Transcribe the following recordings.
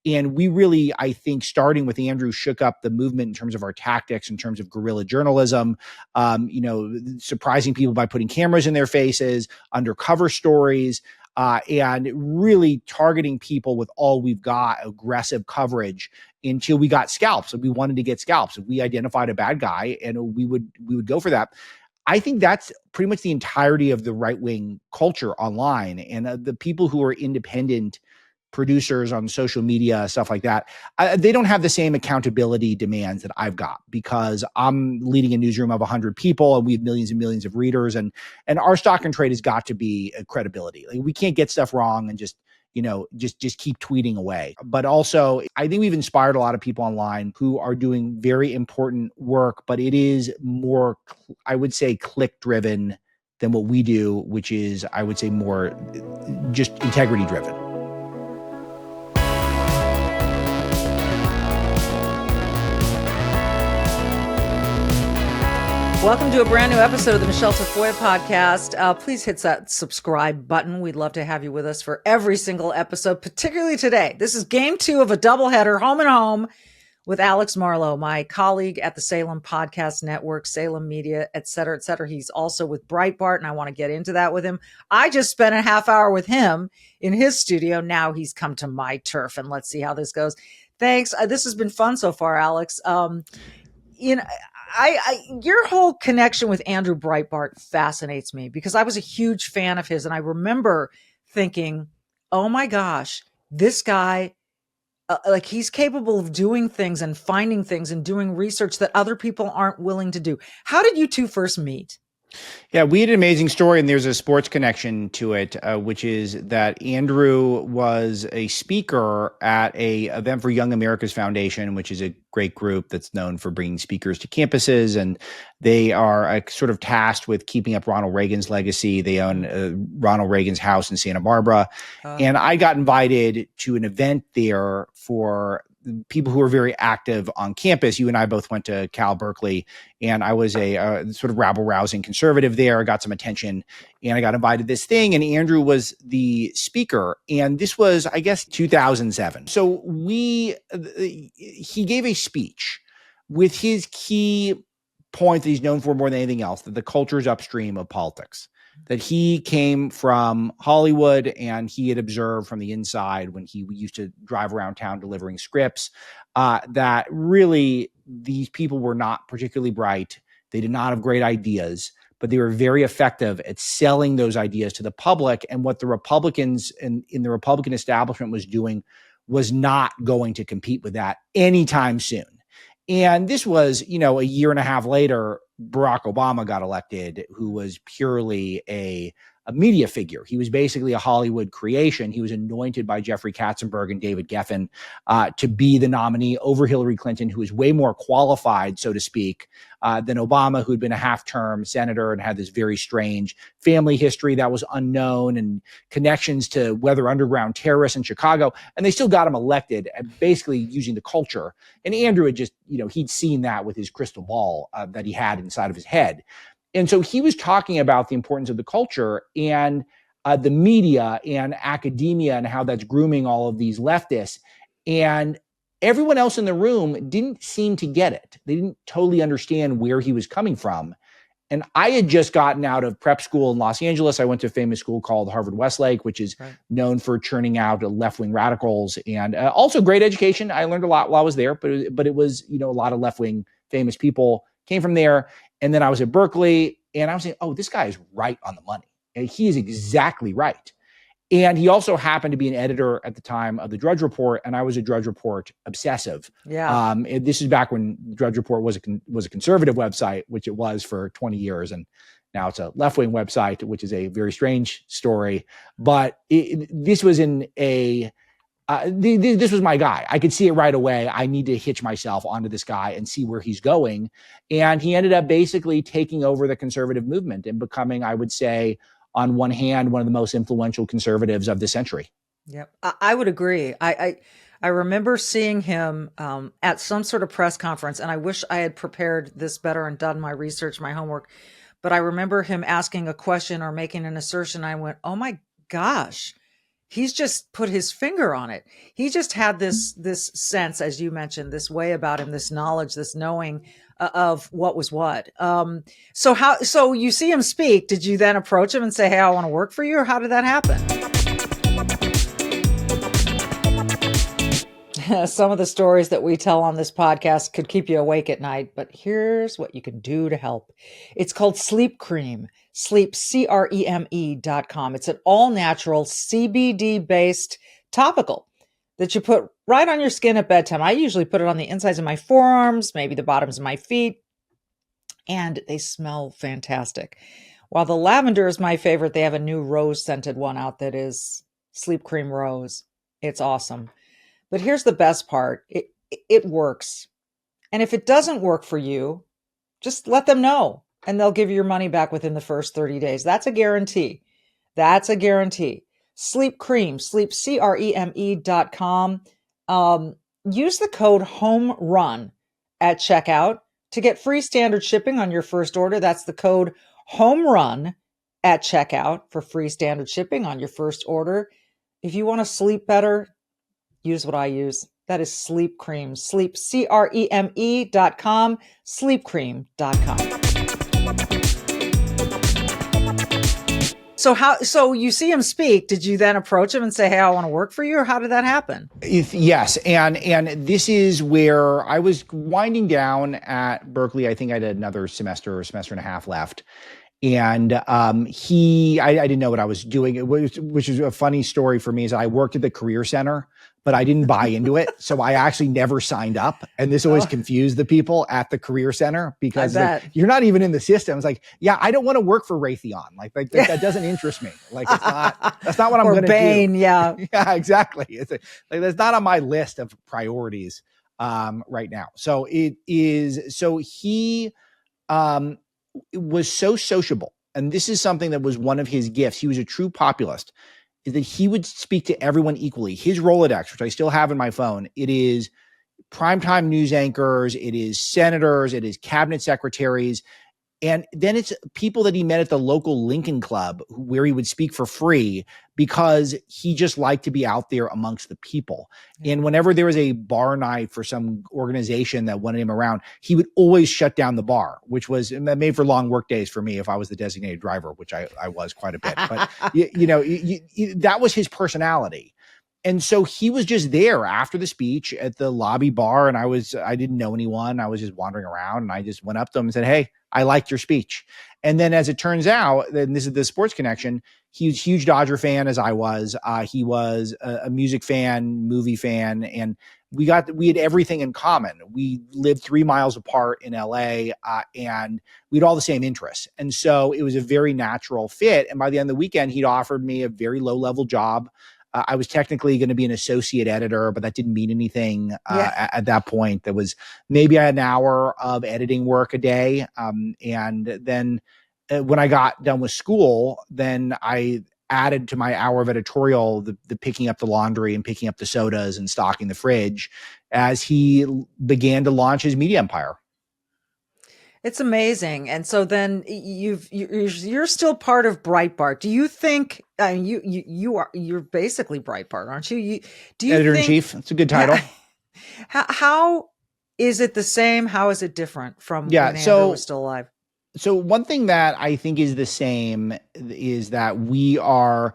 And we really, I think, starting with Andrew, shook up the movement in terms of our tactics, in terms of guerrilla journalism, surprising people by putting cameras in their faces, undercover stories, and really targeting people with all we've got, aggressive coverage until we got scalps. And we wanted to get scalps. If we identified a bad guy, and we would go for that. I think that's pretty much the entirety of the right-wing culture online, and the people who are independent producers on social media, stuff like that, they don't have the same accountability demands that I've got, because I'm leading a newsroom of 100 people and we have millions and millions of readers, and our stock and trade has got to be a credibility. Like, we can't get stuff wrong and just keep tweeting away. But also, I think we've inspired a lot of people online who are doing very important work, but it is more, I would say, click driven than what we do, which is, I would say, more just integrity driven. Welcome to a brand new episode of the Michele Tafoya podcast. Please hit that subscribe button. We'd love to have you with us for every single episode, particularly today. This is game 2 of a doubleheader, home and home, with Alex Marlow, my colleague at the Salem Podcast Network, Salem Media, et cetera, et cetera. He's also with Breitbart, and I want to get into that with him. I just spent a half hour with him in his studio. Now he's come to my turf, and let's see how this goes. Thanks. This has been fun so far, Alex. Your whole connection with Andrew Breitbart fascinates me, because I was a huge fan of his. And I remember thinking, oh my gosh, this guy, he's capable of doing things and finding things and doing research that other people aren't willing to do. How did you two first meet? Yeah, we had an amazing story, and there's a sports connection to it, which is that Andrew was a speaker at a event for Young America's Foundation, which is a great group that's known for bringing speakers to campuses, and they are sort of tasked with keeping up Ronald Reagan's legacy. They own Ronald Reagan's house in Santa Barbara, and I got invited to an event there for people who are very active on campus. You and I both went to Cal Berkeley, and I was a sort of rabble-rousing conservative there. I got some attention, and I got invited to this thing, and Andrew was the speaker. And this was, I guess, 2007. So he gave a speech with his key point that he's known for more than anything else, that the culture is upstream of politics. That he came from Hollywood, and he had observed from the inside when he used to drive around town delivering scripts, that really these people were not particularly bright. They did not have great ideas, but they were very effective at selling those ideas to the public. And what the Republicans in the Republican establishment was doing was not going to compete with that anytime soon. And this was, a year and a half later, Barack Obama got elected, who was purely a media figure. He was basically a Hollywood creation. He was anointed by Jeffrey Katzenberg and David Geffen to be the nominee over Hillary Clinton, who is way more qualified, so to speak, than Obama, who'd been a half-term senator and had this very strange family history that was unknown and connections to weather underground terrorists in Chicago. And they still got him elected, basically using the culture. And Andrew had just, he'd seen that with his crystal ball that he had inside of his head. And so he was talking about the importance of the culture and the media and academia and how that's grooming all of these leftists. And everyone else in the room didn't seem to get it. They didn't totally understand where he was coming from. And I had just gotten out of prep school in Los Angeles. I went to a famous school called Harvard Westlake, which is known for churning out left-wing radicals, and also great education. I learned a lot while I was there, but it was, a lot of left-wing famous people came from there. And then I was at Berkeley, and I was saying, oh, this guy is right on the money. And he is exactly right. And he also happened to be an editor at the time of the Drudge Report, and I was a Drudge Report obsessive. Yeah. This is back when Drudge Report was a conservative website, which it was for 20 years, and now it's a left-wing website, which is a very strange story. But this was this was my guy. I could see it right away. I need to hitch myself onto this guy and see where he's going. And he ended up basically taking over the conservative movement and becoming, I would say, on one hand, one of the most influential conservatives of the century. Yep, I would agree. I remember seeing him at some sort of press conference, and I wish I had prepared this better and done my research, my homework. But I remember him asking a question or making an assertion. I went, oh my gosh. he's just put his finger on it. He just had this sense, as you mentioned, this way about him, this knowledge, this knowing of what was what. So you see him speak. Did you then approach him and say, "Hey, I want to work for you," or how did that happen? Some of the stories that we tell on this podcast could keep you awake at night, but here's what you can do to help. It's called Sleep Cream, CREME.com. It's an all natural CBD based topical that you put right on your skin at bedtime. I usually put it on the insides of my forearms, maybe the bottoms of my feet, and they smell fantastic. While the lavender is my favorite, they have a new rose scented one out that is Sleep Cream Rose. It's awesome. But here's the best part. It works. And if it doesn't work for you, just let them know and they'll give you your money back within the first 30 days. That's a guarantee. That's a guarantee. Sleep Cream, CREME.com. Use the code HOMERUN at checkout to get free standard shipping on your first order. That's the code HOMERUN at checkout for free standard shipping on your first order. If you want to sleep better, use what I use. That is Sleep Cream. Sleep, CREME.com, sleepcream.com. So you see him speak. Did you then approach him and say, "Hey, I want to work for you," or how did that happen? Yes. And this is where I was winding down at Berkeley. I think I had another semester or semester and a half left. And I didn't know what I was doing, which is a funny story for me, is I worked at the Career Center, but I didn't buy into it. So I actually never signed up. And this always confused the people at the Career Center because you're not even in the system. It's like, yeah, I don't want to work for Raytheon. Like that doesn't interest me. Like that's not what I'm going to do. Yeah. Yeah, exactly. It's that's not on my list of priorities right now. So it is. So he was so sociable. And this is something that was one of his gifts. He was a true populist, is that he would speak to everyone equally. His Rolodex, which I still have in my phone, it is primetime news anchors, it is senators, it is cabinet secretaries, and then it's people that he met at the local Lincoln Club where he would speak for free because he just liked to be out there amongst the people. And whenever there was a bar night for some organization that wanted him around, he would always shut down the bar, which was made for long work days for me if I was the designated driver, which I was quite a bit. But, that was his personality. And so he was just there after the speech at the lobby bar. And I didn't know anyone. I was just wandering around and I just went up to him and said, "Hey, I liked your speech." And then as it turns out, and this is the sports connection, he was a huge Dodger fan as I was. He was a music fan, movie fan, and we had everything in common. We lived 3 miles apart in LA, and we had all the same interests. And so it was a very natural fit. And by the end of the weekend, he'd offered me a very low level job. I was technically going to be an associate editor, but that didn't mean anything at that point. There was maybe I had an hour of editing work a day. And then when I got done with school, then I added to my hour of editorial the picking up the laundry and picking up the sodas and stocking the fridge as he began to launch his media empire. It's amazing. And so then you're still part of Breitbart. Do you think you're basically Breitbart, aren't you? Do you Editor-in-chief? It's a good title. How is it the same? How is it different from when Andrew was still alive? So one thing that I think is the same is that we are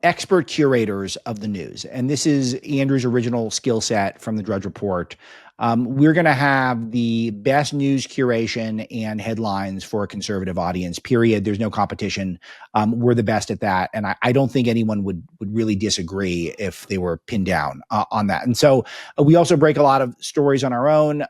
expert curators of the news. And this is Andrew's original skill set from the Drudge Report. We're going to have the best news curation and headlines for a conservative audience, period. There's no competition. We're the best at that. And I don't think anyone would really disagree if they were pinned down on that. And so we also break a lot of stories on our own.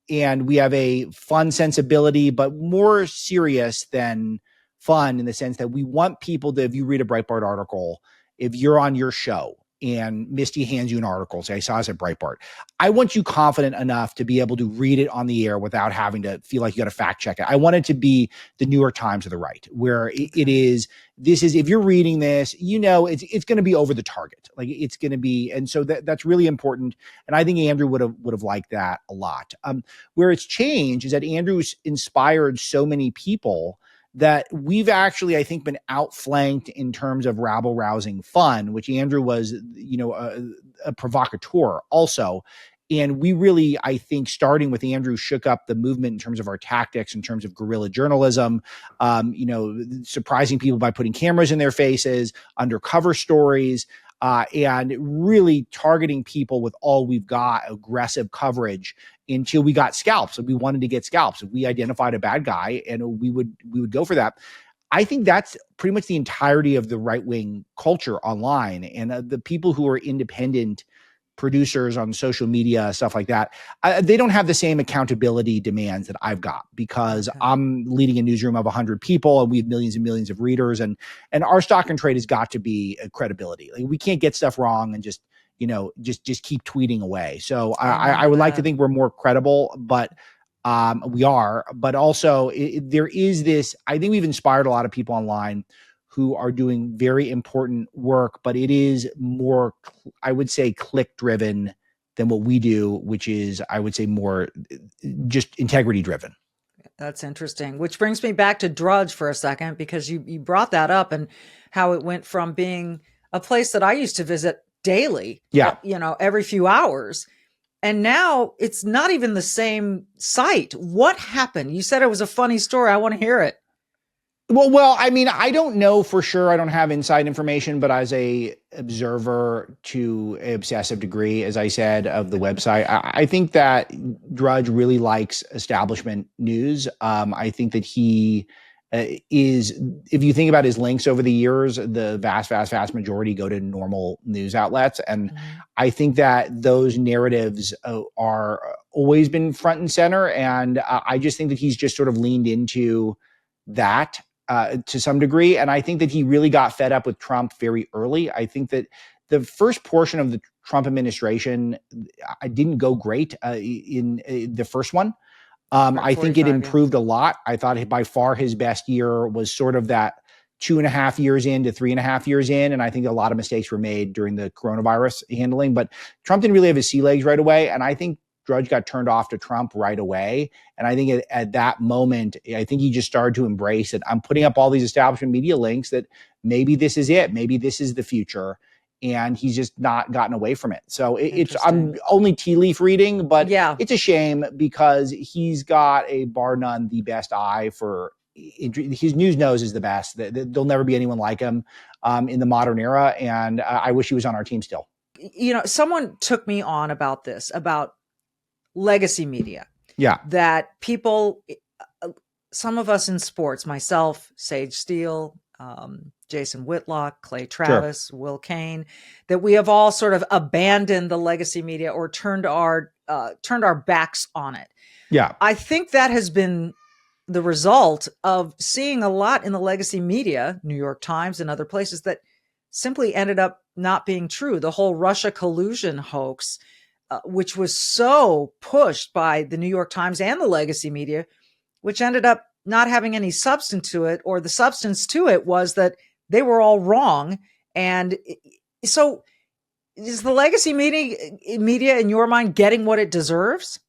And we have a fun sensibility, but more serious than fun in the sense that we want people to, if you read a Breitbart article, if you're on your show and Misty hands you an article, say, "I saw this at Breitbart," I want you confident enough to be able to read it on the air without having to feel like you got to fact check it. I want it to be the New York Times of the right, where it is, if you're reading this, it's going to be over the target. Like it's going to be, and so that's really important. And I think Andrew would have liked that a lot. Where it's changed is that Andrew's inspired so many people that we've actually, I think, been outflanked in terms of rabble rousing fun, which Andrew was, a provocateur also. And we really, I think, starting with Andrew, shook up the movement in terms of our tactics, in terms of guerrilla journalism, surprising people by putting cameras in their faces, undercover stories, and really targeting people with all we've got, aggressive coverage, until we got scalps. And we wanted to get scalps. We identified a bad guy, and we would go for that. I think that's pretty much the entirety of the right-wing culture online, and the people who are independent producers on social media, stuff like that, they don't have the same accountability demands that I've got, because I'm leading a newsroom of 100 people and we have millions and millions of readers, and our stock and trade has got to be a credibility. Like, we can't get stuff wrong and just keep tweeting away. So I would like to think we're more credible, but we are. But also there is this, I think we've inspired a lot of people online who are doing very important work, but it is more, I would say, click driven than what we do, which is, I would say, more just integrity driven. That's interesting. Which brings me back to Drudge for a second, because you brought that up, and how it went from being a place that I used to visit daily, every few hours. And now it's not even the same site. What happened? You said it was a funny story. I want to hear it. Well, I mean, I don't know for sure. I don't have inside information, but as a observer to an obsessive degree, as I said, of the website, I think that Drudge really likes establishment news. I think that he is, if you think about his links over the years, the vast majority go to normal news outlets. And I think that those narratives are always been front and center. And I just think that he's just sort of leaned into that to some degree. And I think that he really got fed up with Trump very early. I think that the first portion of the Trump administration, I didn't go great in the first one. I think it improved a lot. I thought by far his best year was sort of that 2.5 years in to 3.5 years in. And I think a lot of mistakes were made during the coronavirus handling, but Trump didn't really have his sea legs right away. And I think Drudge got turned off to Trump right away. And I think at that moment, I think he just started to embrace it. I'm putting up all these establishment media links that maybe this is it. Maybe this is the future. And he's just not gotten away from it. So I'm only tea leaf reading, but it's a shame, because he's got a bar none the best eye for his news nose is the best. There'll never be anyone like him in the modern era. And I wish he was on our team still. Someone took me on about this, about legacy media. Yeah. That people, some of us in sports, myself, Sage Steele, Jason Whitlock, Clay Travis, Will Kane, that we have all sort of abandoned the legacy media or turned our backs on it. Yeah. I think that has been the result of seeing a lot in the legacy media, New York Times and other places, that simply ended up not being true. The whole Russia collusion hoax, which was so pushed by the New York Times and the legacy media, which ended up not having any substance to it, or the substance to it was that they were all wrong. And so is the legacy media in your mind getting what it deserves?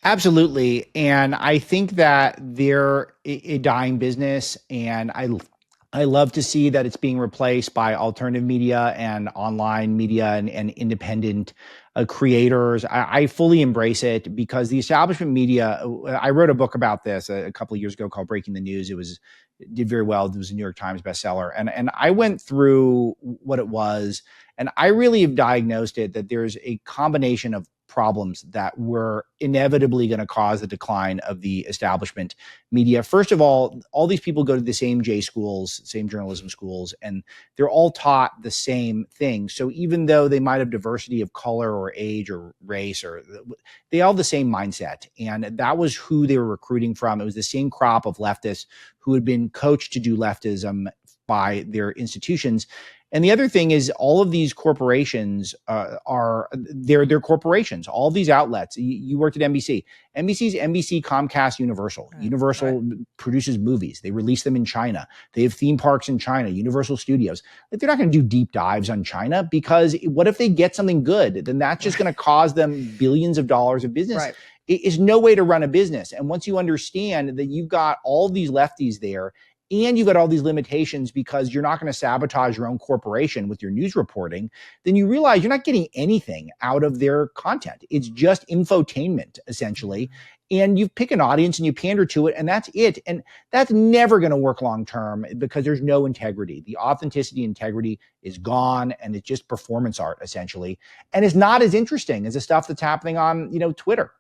Absolutely. And I think that they're a dying business. And I love to see that it's being replaced by alternative media and online media and independent creators. I fully embrace it, because the establishment media, I wrote a book about this a couple of years ago called Breaking the News. It did very well. It was a New York Times bestseller. And I went through what it was, and I really have diagnosed it that there's a combination of problems that were inevitably going to cause the decline of the establishment media. First of all these people go to the same J schools, same journalism schools, and they're all taught the same thing. So even though they might have diversity of color or age or race, or they all have the same mindset. And that was who they were recruiting from. It was the same crop of leftists who had been coached to do leftism by their institutions. And the other thing is, all of these corporations they're corporations. All of these outlets. You worked at NBC. NBC's NBC, Comcast, Universal. Universal produces movies. They release them in China. They have theme parks in China. Universal Studios. Like, they're not going to do deep dives on China, because what if they get something good? Then that's just going to cause them billions of dollars of business. is no way to run a business. And once you understand that you've got all these lefties there, and you've got all these limitations because you're not going to sabotage your own corporation with your news reporting, then you realize you're not getting anything out of their content. It's just infotainment, essentially. And you pick an audience and you pander to it, and that's it. And that's never going to work long term because there's no integrity. The authenticity, integrity is gone, and it's just performance art, essentially. And it's not as interesting as the stuff that's happening on, Twitter.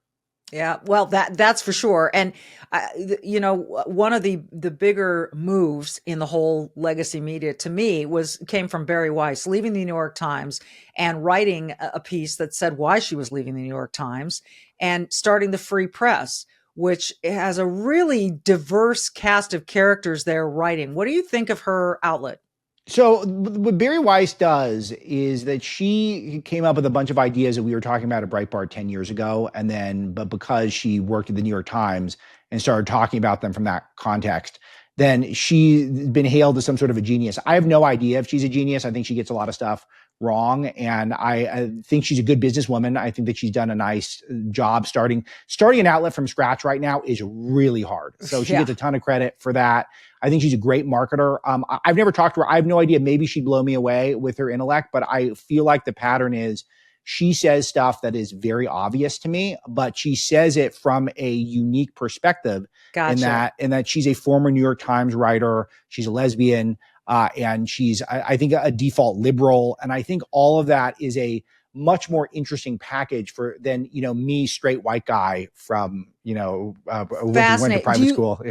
Yeah, well, that's for sure. And one of the bigger moves in the whole legacy media to me came from Bari Weiss leaving the New York Times and writing a piece that said why she was leaving the New York Times and starting the Free Press, which has a really diverse cast of characters there writing. What do you think of her outlet? So what Bari Weiss does is that she came up with a bunch of ideas that we were talking about at Breitbart 10 years ago. But because she worked at the New York Times and started talking about them from that context, then she's been hailed as some sort of a genius. I have no idea if she's a genius. I think she gets a lot of stuff wrong. And I think she's a good businesswoman. I think that she's done a nice job starting an outlet from scratch right now is really hard. So she gets a ton of credit for that. I think she's a great marketer. I've never talked to her. I have no idea. Maybe she'd blow me away with her intellect, but I feel like the pattern is she says stuff that is very obvious to me, but she says it from a unique perspective. Gotcha. in that she's a former New York Times writer. She's a lesbian. And she's, I think, a default liberal. And I think all of that is a much more interesting package than me, straight white guy from, went to private school.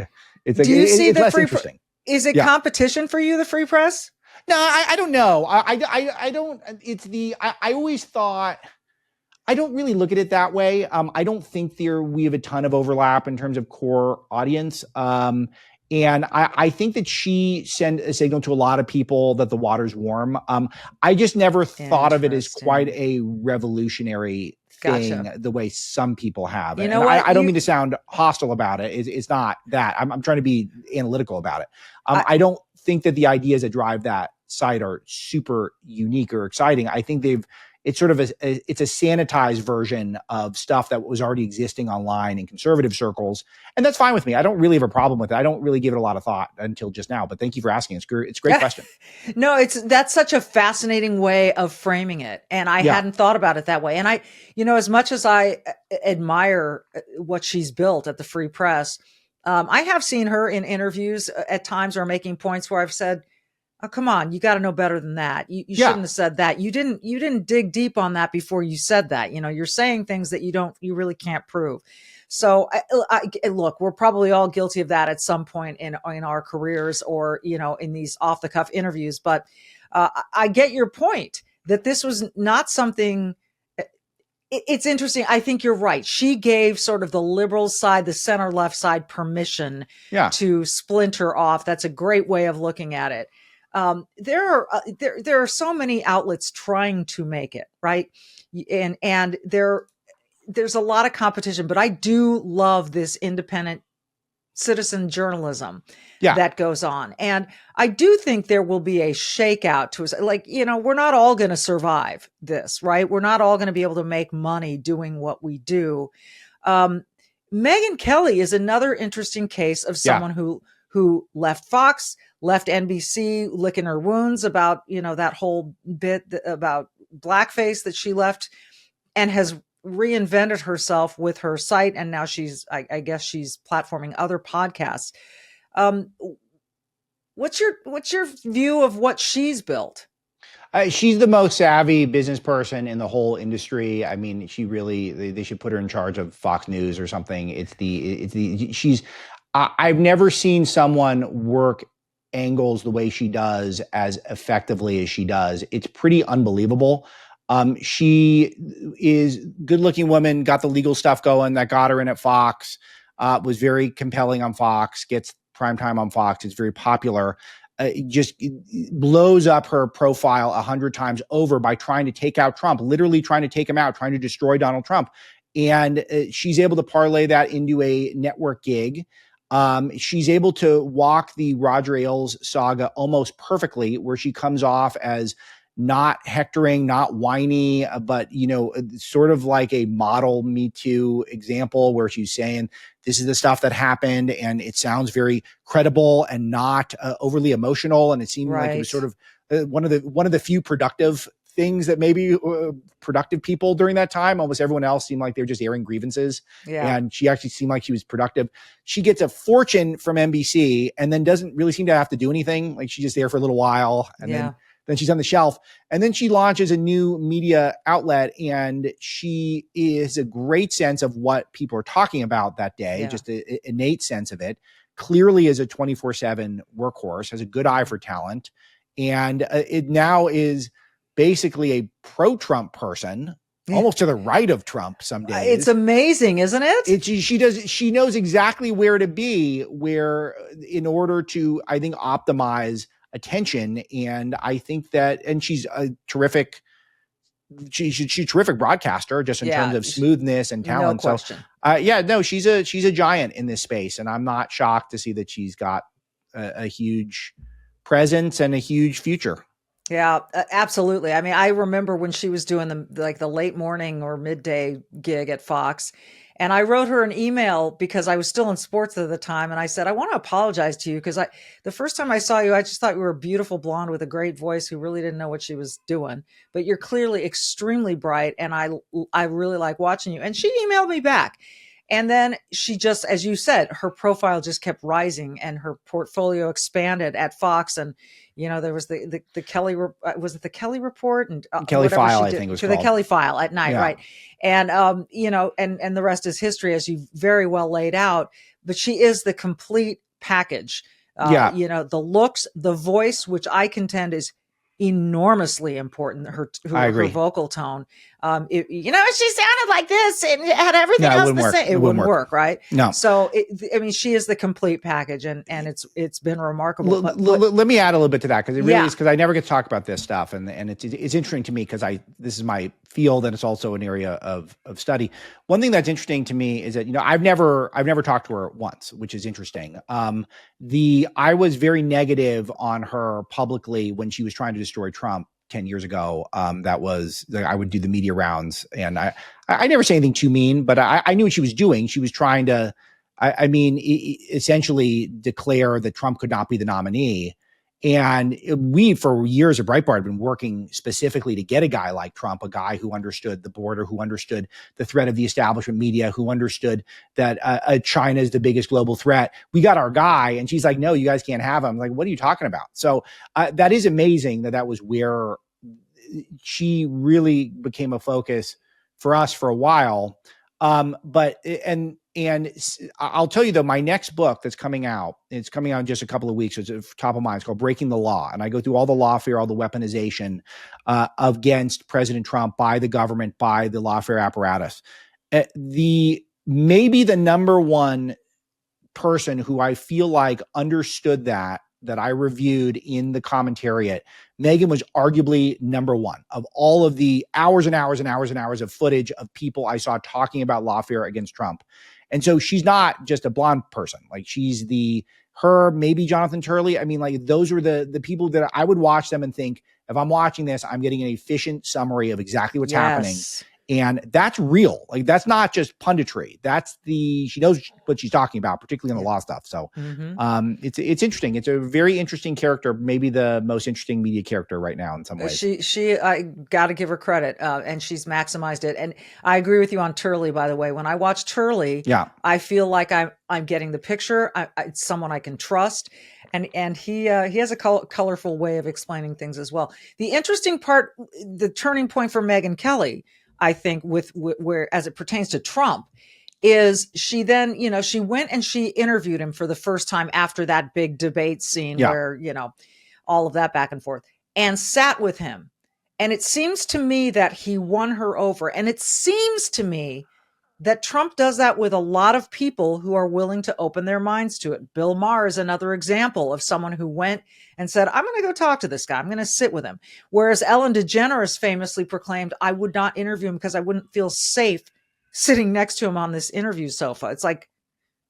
It's less interesting. Is it competition for you, the Free Press? No, I don't know. I don't, I always thought, I don't really look at it that way. I don't think we have a ton of overlap in terms of core audience. And I think that she sent a signal to a lot of people that the water's warm. I just never thought of it as quite a revolutionary thing the way some people have. I don't mean to sound hostile about it. It's not that. I'm trying to be analytical about it. I don't think that the ideas that drive that site are super unique or exciting. I think it's sort of it's a sanitized version of stuff that was already existing online in conservative circles. And that's fine with me. I don't really have a problem with it. I don't really give it a lot of thought until just now, but thank you for asking. It's a great question. No, that's such a fascinating way of framing it. And I hadn't thought about it that way. And I, as much as I admire what she's built at the Free Press, I have seen her in interviews at times or making points where I've said, oh, come on, you got to know better than that. You shouldn't have said that. You didn't dig deep on that before you said that. You're saying things that you really can't prove. So look, we're probably all guilty of that at some point in our careers or, in these off the cuff interviews. But I get your point that this was not something. It's interesting. I think you're right. She gave sort of the liberal side, the center left side permission to splinter off. That's a great way of looking at it. There are so many outlets trying to make it right. And there's a lot of competition, but I do love this independent citizen journalism that goes on. And I do think there will be a shakeout we're not all going to survive this, right? We're not all going to be able to make money doing what we do. Megyn Kelly is another interesting case of someone who left Fox, left NBC, licking her wounds about, that whole bit about blackface that she left, and has reinvented herself with her site. And now I guess she's platforming other podcasts. What's your view of what she's built? She's the most savvy business person in the whole industry. I mean, they should put her in charge of Fox News or something. I've never seen someone work angles the way she does as effectively as she does. It's pretty unbelievable. She is good looking woman, got the legal stuff going that got her in at Fox, was very compelling on Fox, gets primetime on Fox. It's very popular. Just blows up her profile 100 times over by trying to take out Trump, literally trying to take him out, trying to destroy Donald Trump. And she's able to parlay that into a network gig. She's able to walk the Roger Ailes saga almost perfectly, where she comes off as not hectoring, not whiny, but, sort of like a model Me Too example where she's saying, this is the stuff that happened and it sounds very credible and not overly emotional. And it seemed like it was sort of one of the few productive things that maybe productive people during that time. Almost everyone else seemed like they were just airing grievances. Yeah. And she actually seemed like she was productive. She gets a fortune from NBC and then doesn't really seem to have to do anything. Like she's just there for a little while and then she's on the shelf. And then she launches a new media outlet and she is a great sense of what people are talking about that day, just an innate sense of it. Clearly is a 24/7 workhorse, has a good eye for talent. And it now is basically a pro-Trump person, almost to the right of Trump some days. It's amazing, isn't it? She knows exactly where to be, where in order to, I think, optimize attention. And I think that, and she's a terrific, she's a terrific broadcaster just in terms of smoothness and talent. No question. So, she's a giant in this space. And I'm not shocked to see that she's got a huge presence and a huge future. Yeah, absolutely. I mean, I remember when she was doing the late morning or midday gig at Fox, and I wrote her an email because I was still in sports at the time. And I said, I want to apologize to you because the first time I saw you, I just thought you were a beautiful blonde with a great voice who really didn't know what she was doing, but you're clearly extremely bright. And I really like watching you. And she emailed me back. And then she just, as you said, her profile just kept rising and her portfolio expanded at Fox. And, there was the Kelly, was it the Kelly report? And Kelly File, I think it was called. The Kelly File at night, right? And, and the rest is history, as you very well laid out. But she is the complete package. The looks, the voice, which I contend is enormously important. Her vocal tone. She sounded like this and had everything else the same. It wouldn't work, right? No. So she is the complete package, and it's been remarkable. Let me add a little bit to that because it really is, because I never get to talk about this stuff, and it's interesting to me because this is my field and it's also an area of study. One thing that's interesting to me is that I've never talked to her once, which is interesting. I was very negative on her publicly when she was trying to destroy Trump 10 years ago. That was, I would do the media rounds and I never say anything too mean, but I knew what she was doing. She was trying to, essentially declare that Trump could not be the nominee. And we, for years at Breitbart, have been working specifically to get a guy like Trump, a guy who understood the border, who understood the threat of the establishment media, who understood that China is the biggest global threat. We got our guy. And she's like, no, you guys can't have him. I'm like, what are you talking about? So that is amazing that was where she really became a focus for us for a while. And I'll tell you though, my next book that's coming out, it's coming out in just a couple of weeks. It's top of mind. It's called Breaking the Law. And I go through all the lawfare, all the weaponization against President Trump by the government, by the lawfare apparatus. Maybe the number one person who I feel like understood that I reviewed in the commentariat, Megyn was arguably number one of all of the hours and hours and hours and hours of footage of people I saw talking about lawfare against Trump. And so she's not just a blonde person. Like she's maybe Jonathan Turley. I mean, like those were the people that I would watch them and think, if I'm watching this, I'm getting an efficient summary of exactly what's happening. And that's real. Like that's not just punditry. She knows what she's talking about, particularly on the law stuff. So it's interesting. It's a very interesting character, maybe the most interesting media character right now in some ways. I got to give her credit, and she's maximized it. And I agree with you on Turley, by the way. When I watch Turley, I feel like I'm getting the picture. It's someone I can trust. And he has a colorful way of explaining things as well. The interesting part, the turning point for Megyn Kelly, I think, with where as it pertains to Trump, is she then, she went and she interviewed him for the first time after that big debate scene where, all of that back and forth, and sat with him. And it seems to me that he won her over. And it seems to me that Trump does that with a lot of people who are willing to open their minds to it. Bill Maher is another example of someone who went and said, I'm going to go talk to this guy. I'm going to sit with him. Whereas Ellen DeGeneres famously proclaimed, I would not interview him because I wouldn't feel safe sitting next to him on this interview sofa. It's like,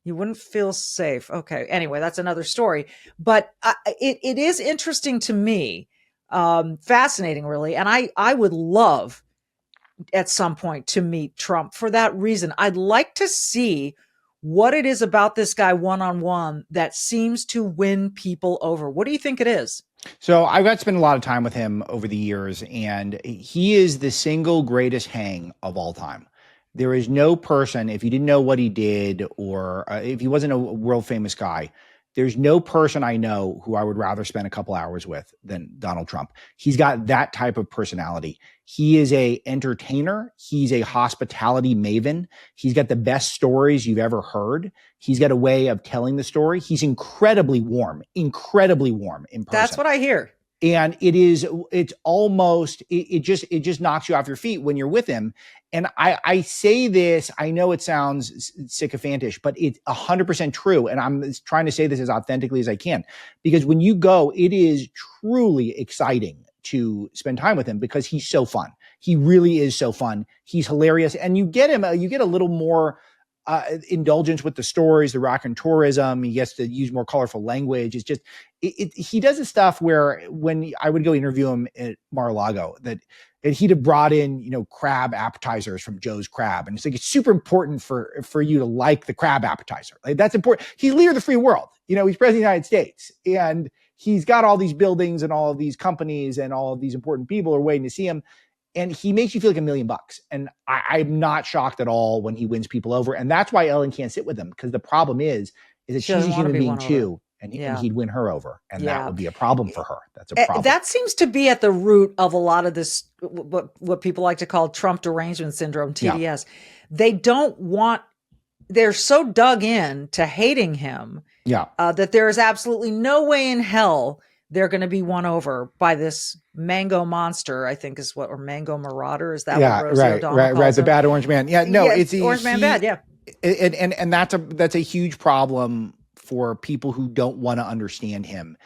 you wouldn't feel safe. Okay. Anyway, that's another story. But it is interesting to me Fascinating, really. And I would love at some point to meet Trump for that reason. I'd like to see what it is about this guy one-on-one that seems to win people over. What do you think it is? So I've got to spend a lot of time with him over the years, and he is the single greatest hang of all time. There is no person, if you didn't know what he did, or if he wasn't a world famous guy, there's no person I know who I would rather spend a couple hours with than Donald Trump. He's got that type of personality. He is a entertainer. He's a hospitality maven. He's got the best stories you've ever heard. He's got a way of telling the story. He's incredibly warm in person. That's what I hear. And it's almost, it just knocks you off your feet when you're with him. And I say this, I know it sounds sycophantish, but it's 100% true. And I'm trying to say this as authentically as I can, because when you go, it is truly exciting to spend time with him because he's so fun. He really is so fun. He's hilarious. And you get a little more indulgence with the stories, the rock and tourism. He gets to use more colorful language. It's just, he does the stuff where when I would go interview him at Mar-a-Lago, that he'd have brought in, crab appetizers from Joe's Crab. And it's like, it's super important for you to like the crab appetizer. Like, that's important. He's leader of the free world. He's president of the United States, and he's got all these buildings and all of these companies and all of these important people are waiting to see him. And he makes you feel like $1 million. And I'm not shocked at all when he wins people over. And that's why Ellen can't sit with him, because the problem is that she's a human being too. And he'd win her over. And that would be a problem for her. That's a problem. That seems to be at the root of a lot of this, what people like to call Trump derangement syndrome, TDS. Yeah. They're so dug in to hating him that there is absolutely no way in hell they're going to be won over by this mango monster, I think is what, or mango marauder. Is that what Rosie O'Donnell calls the him? bad orange man. Yeah, no, it's orange man bad. Yeah. And that's a huge problem for people who don't want to understand him,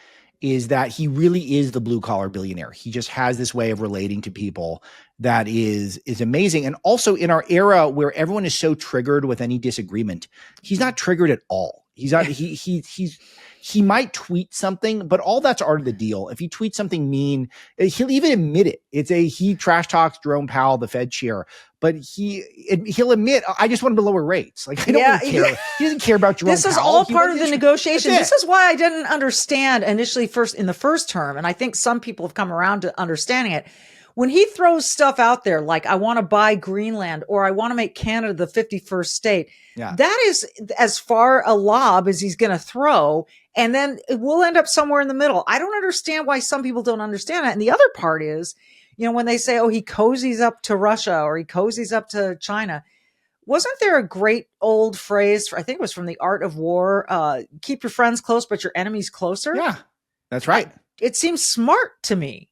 is that he really is the blue collar billionaire. He just has this way of relating to people that is amazing. And also in our era where everyone is so triggered with any disagreement, he's not triggered at all. He's not, he might tweet something, but all that's part of the deal. If he tweets something mean, he'll even admit it. He trash talks Jerome Powell, the Fed chair, but he'll admit, I just want him to lower rates. Like, I don't really care. He doesn't care about Jerome Powell. This is all part of the negotiation. This is why I didn't understand initially in the first term. And I think some people have come around to understanding it. When he throws stuff out there, like, I want to buy Greenland, or I want to make Canada the 51st state, that is as far a lob as he's going to throw. And then we'll end up somewhere in the middle. I don't understand why some people don't understand that. And the other part is, when they say, oh, he cozies up to Russia or he cozies up to China. Wasn't there a great old phrase, I think it was from The Art of War, keep your friends close, but your enemies closer? Yeah, that's right. It seems smart to me.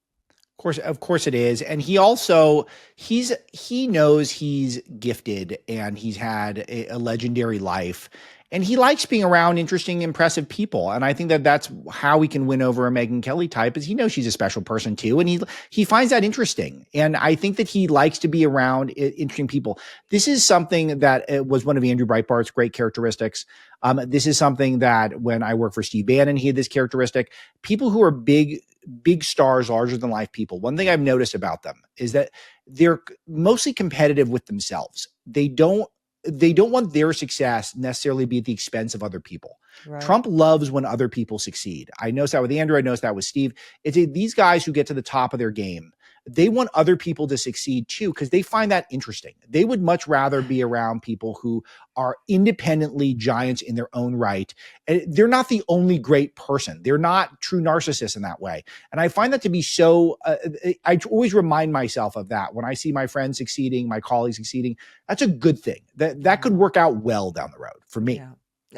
Of course it is. And he also, he knows he's gifted and he's had a legendary life, and he likes being around interesting, impressive people. And I think that's how we can win over a Megyn Kelly type, is he knows she's a special person too. And he finds that interesting. And I think that he likes to be around interesting people. This is something that was one of Andrew Breitbart's great characteristics. This is something that when I worked for Steve Bannon, he had this characteristic. People who are big stars, larger than life people, one thing I've noticed about them is that they're mostly competitive with themselves. They don't want their success necessarily be at the expense of other people. Right. Trump loves when other people succeed. I noticed that with Andrew. I noticed that with Steve. These guys who get to the top of their game, they want other people to succeed too, because they find that interesting. They would much rather be around people who are independently giants in their own right. And they're not the only great person. They're not true narcissists in that way. And I find that to be so, I always remind myself of that when I see my friends succeeding, my colleagues succeeding. That's a good thing. That could work out well down the road for me.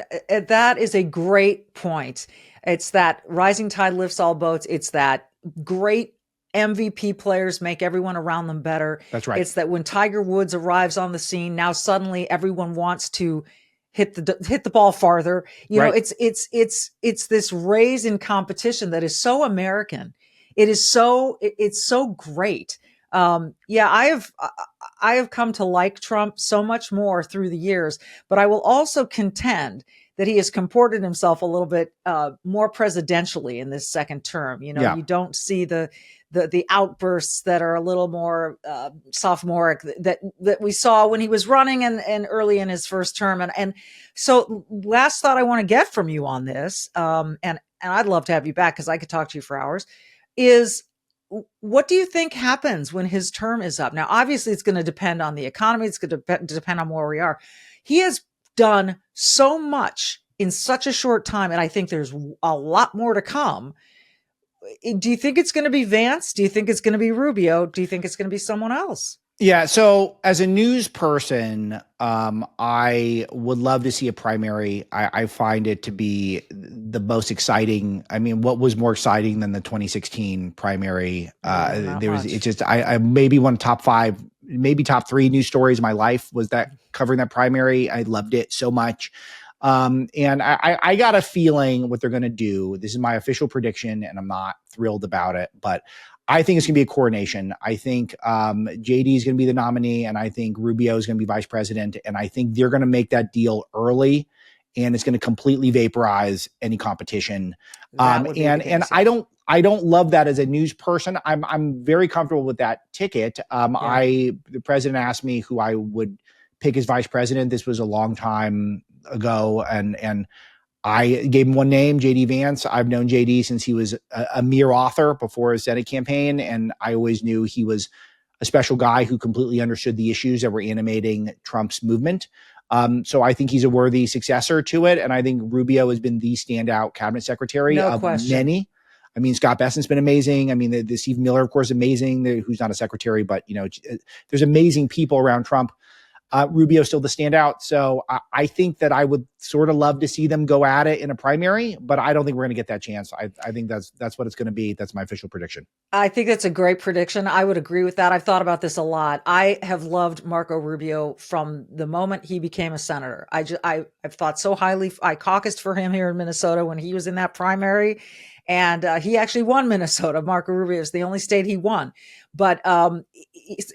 Yeah. That is a great point. It's that rising tide lifts all boats. It's that great MVP players make everyone around them better. That's right. It's that when Tiger Woods arrives on the scene, now suddenly everyone wants to hit the ball farther. It's this raise in competition that is so American. It's so great. I have come to like Trump so much more through the years, but I will also contend that he has comported himself a little bit more presidentially in this second term. You know, Yeah. you don't see the outbursts that are a little more sophomoric that we saw when he was running and early in his first term. And so last thought I want to get from you on this, and I'd love to have you back because I could talk to you for hours, is what do you think happens when his term is up? Now, obviously, it's going to depend on the economy. It's going to depend on where we are. He has done so much in such a short time, and I think there's a lot more to come. Do you think it's going to be Vance? Do you think it's going to be Rubio? Do you think it's going to be someone else? Yeah. So as a news person, I would love to see a primary. I find it to be the most exciting. I mean, what was more exciting than the 2016 primary? It's just, I maybe one top 5, maybe top 3 news stories of my life was that covering that primary. I loved it so much. And I got a feeling what they're going to do. This is my official prediction, and I'm not thrilled about it, but I think it's going to be a coronation. I think JD is going to be the nominee, and I think Rubio is going to be vice president. And I think they're going to make that deal early, and it's going to completely vaporize any competition. And I don't love that as a news person. I'm very comfortable with that ticket. The president asked me who I would pick as vice president. This was a long time ago, and I gave him one name, JD Vance. I've known JD since he was a mere author before his Senate campaign, and I always knew he was a special guy who completely understood the issues that were animating Trump's movement. So I think he's a worthy successor to it, and I think Rubio has been the standout cabinet secretary of many. I mean, Scott Besant's been amazing. I mean, the Steve Miller, of course, amazing, who's not a secretary, but, you know, there's amazing people around Trump. Rubio's still the standout. So I think that I would sort of love to see them go at it in a primary, but I don't think we're going to get that chance. I think that's what it's going to be. That's my official prediction. I think that's a great prediction. I would agree with that. I've thought about this a lot. I have loved Marco Rubio from the moment he became a senator. I've thought so highly. I caucused for him here in Minnesota when he was in that primary. And he actually won Minnesota. Marco Rubio is the only state he won, but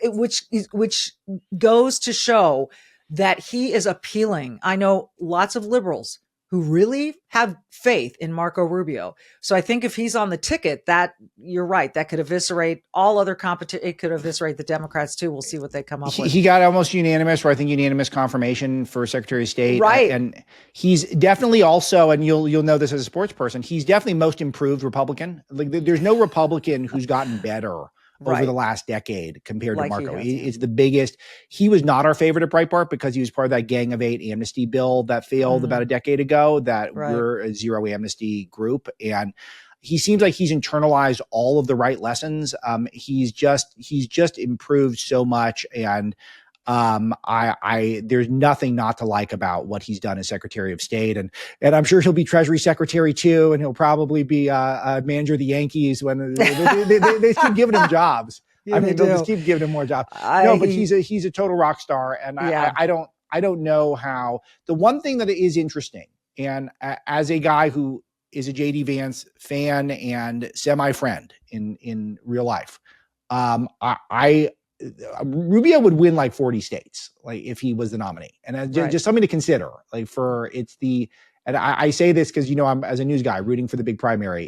which goes to show that he is appealing. I know lots of liberals who really have faith in Marco Rubio. So I think if he's on the ticket, that you're right, that could eviscerate all other competition. It could eviscerate the Democrats too. We'll see what they come up with. He got almost unanimous, or I think unanimous confirmation for Secretary of State. Right. And he's definitely also, and you'll know this as a sports person, he's definitely most improved Republican. Like there's no Republican who's gotten better over the last decade compared to Marco. It's the biggest. He was not our favorite at Breitbart because he was part of that Gang of 8 amnesty bill that failed about a decade ago, that we're a zero amnesty group. And he seems like he's internalized all of the right lessons. He's just improved so much. And there's nothing not to like about what he's done as Secretary of State, and I'm sure he'll be Treasury Secretary too, and he'll probably be a manager of the Yankees when they keep giving him jobs. Yeah, I mean, they'll just keep giving him more jobs. No, but he's a total rock star, and I don't know how. The one thing that is interesting, and as a guy who is a JD Vance fan and semi-friend in real life, Rubio would win like 40 states, like if he was the nominee, and just something to consider. Like and I say this because, you know, I'm, as a news guy, rooting for the big primary.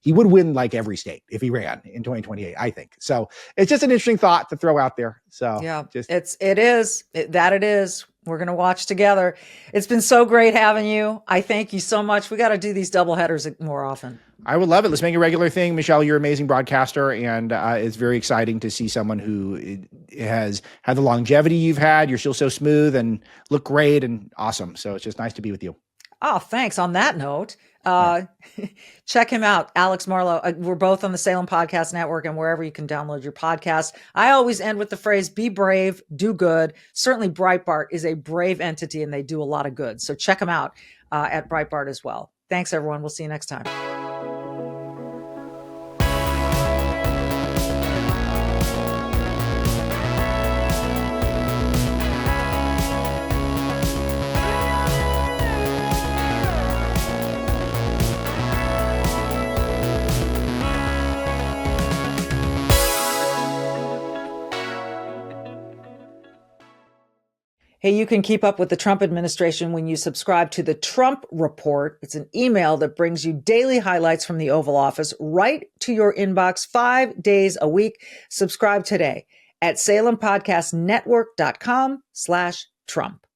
He would win like every state if he ran in 2028, I think. So it's just an interesting thought to throw out there. So yeah, it is. We're going to watch together. It's been so great having you. I thank you so much. We got to do these double headers more often. I would love it. Let's make it a regular thing. Michele, you're an amazing broadcaster, and it's very exciting to see someone who has had the longevity you've had. You're still so smooth and look great and awesome. So it's just nice to be with you. Oh, thanks. On that note, check him out, Alex Marlow. We're both on the Salem Podcast Network and wherever you can download your podcast. I always end with the phrase, be brave, do good. Certainly Breitbart is a brave entity and they do a lot of good. So check them out at Breitbart as well. Thanks, everyone. We'll see you next time. Hey, you can keep up with the Trump administration when you subscribe to the Trump Report. It's an email that brings you daily highlights from the Oval Office right to your inbox 5 days a week. Subscribe today at SalemPodcastNetwork.com/Trump.